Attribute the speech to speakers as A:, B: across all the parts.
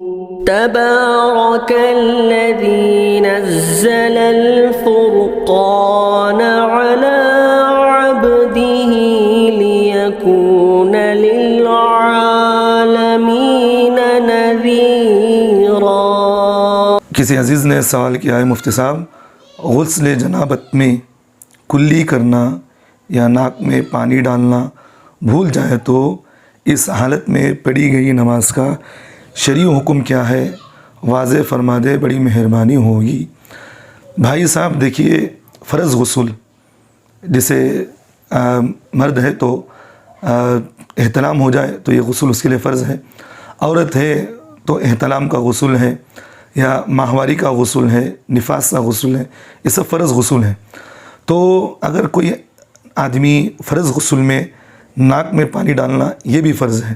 A: تبارك الذي نزل الفرقان على عبده ليكون للعالمين نذيرا۔
B: کسی عزیز نے سوال کیا ہے مفتی صاحب، غسل جنابت میں کلی کرنا یا ناک میں پانی ڈالنا بھول جائے تو اس حالت میں پڑھی گئی نماز کا شرعی حکم کیا ہے، واضح فرما دے، بڑی مہربانی ہوگی۔ بھائی صاحب دیکھیے، فرض غسل جسے مرد ہے تو احتلام ہو جائے تو یہ غسل اس کے لیے فرض ہے، عورت ہے تو احتلام کا غسل ہے یا ماہواری کا غسل ہے، نفاس کا غسل ہے، یہ سب فرض غسل ہے۔ تو اگر کوئی آدمی فرض غسل میں ناک میں پانی ڈالنا یہ بھی فرض ہے،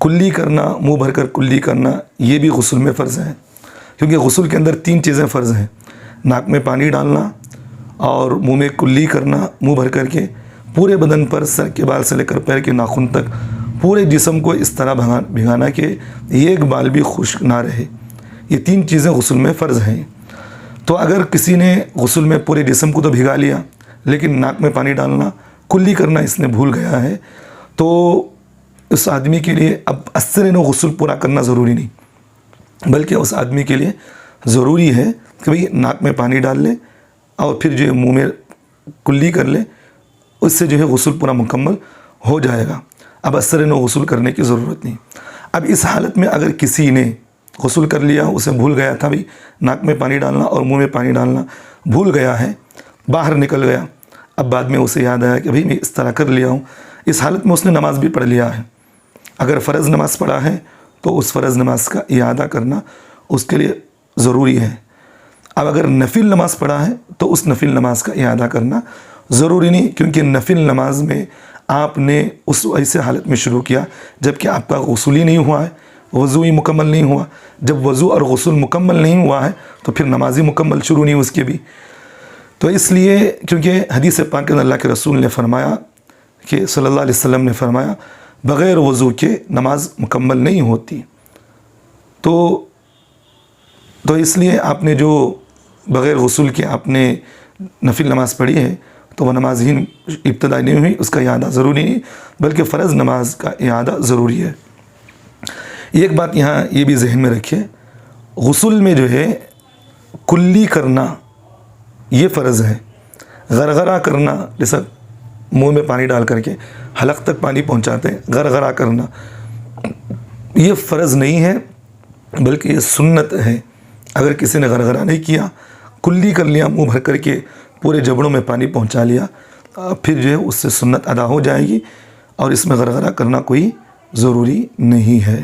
B: کلی کرنا، منہ بھر کر کلی کرنا یہ بھی غسل میں فرض ہے، کیونکہ غسل کے اندر 3 چیزیں فرض ہیں: ناک میں پانی ڈالنا اور منہ میں کلی کرنا منہ بھر کر کے، پورے بدن پر سر کے بال سے لے کر پیر کے ناخن تک پورے جسم کو اس طرح بھگانا کہ ایک بال بھی خشک نہ رہے۔ یہ 3 چیزیں غسل میں فرض ہیں۔ تو اگر کسی نے غسل میں پورے جسم کو تو بھگا لیا لیکن ناک میں پانی ڈالنا، کلی کرنا اس نے بھول گیا ہے، تو اس آدمی کے لیے اب اثر غسل پورا کرنا ضروری نہیں، بلکہ اس آدمی کے لیے ضروری ہے کہ بھئی ناک میں پانی ڈال لے اور پھر جو ہے منہ میں کلی کر لے، اس سے جو ہے غسل پورا مکمل ہو جائے گا۔ اب اثر غسل کرنے کی ضرورت نہیں۔ اب اس حالت میں اگر کسی نے غسل کر لیا، اسے بھول گیا تھا بھئی ناک میں پانی ڈالنا اور منہ میں پانی ڈالنا بھول گیا ہے، باہر نکل گیا، اب بعد میں اسے یاد آیا کہ بھئی میں اس طرح کر لیا ہوں، اس حالت میں اس نے نماز بھی پڑھ لیا ہے۔ اگر فرض نماز پڑھا ہے تو اس فرض نماز کا اعادہ کرنا اس کے لیے ضروری ہے۔ اب اگر نفل نماز پڑھا ہے تو اس نفل نماز کا اعادہ کرنا ضروری نہیں، کیونکہ نفل نماز میں آپ نے اس ایسے حالت میں شروع کیا جبکہ آپ کا غسل ہی نہیں ہوا ہے، وضو ہی مکمل نہیں ہوا۔ جب وضو اور غسل مکمل نہیں ہوا ہے تو پھر نماز ہی مکمل شروع نہیں اس کے بھی۔ تو اس لیے کیونکہ حدیث پاک میں اللہ کے رسول نے فرمایا کہ صلی اللہ علیہ وسلم نے فرمایا بغیر وضو کے نماز مکمل نہیں ہوتی، تو اس لیے آپ نے جو بغیر غسل کے آپ نے نفل نماز پڑھی ہے تو وہ نماز ہی ابتدا نہیں ہوئی، اس کا اعادہ ضروری نہیں، بلکہ فرض نماز کا اعادہ ضروری ہے۔ ایک بات یہاں یہ بھی ذہن میں رکھیے، غسل میں جو ہے کلی کرنا یہ فرض ہے، غرغرہ کرنا جیسا منہ میں پانی ڈال کر کے حلق تک پانی پہنچاتے ہیں، غرغرہ کرنا یہ فرض نہیں ہے بلکہ یہ سنت ہے۔ اگر کسی نے غرغرہ نہیں کیا، کلی کر لیا، منہ بھر کر کے پورے جبڑوں میں پانی پہنچا لیا، پھر جو ہے اس سے سنت ادا ہو جائے گی اور اس میں غرغرہ کرنا کوئی ضروری نہیں ہے۔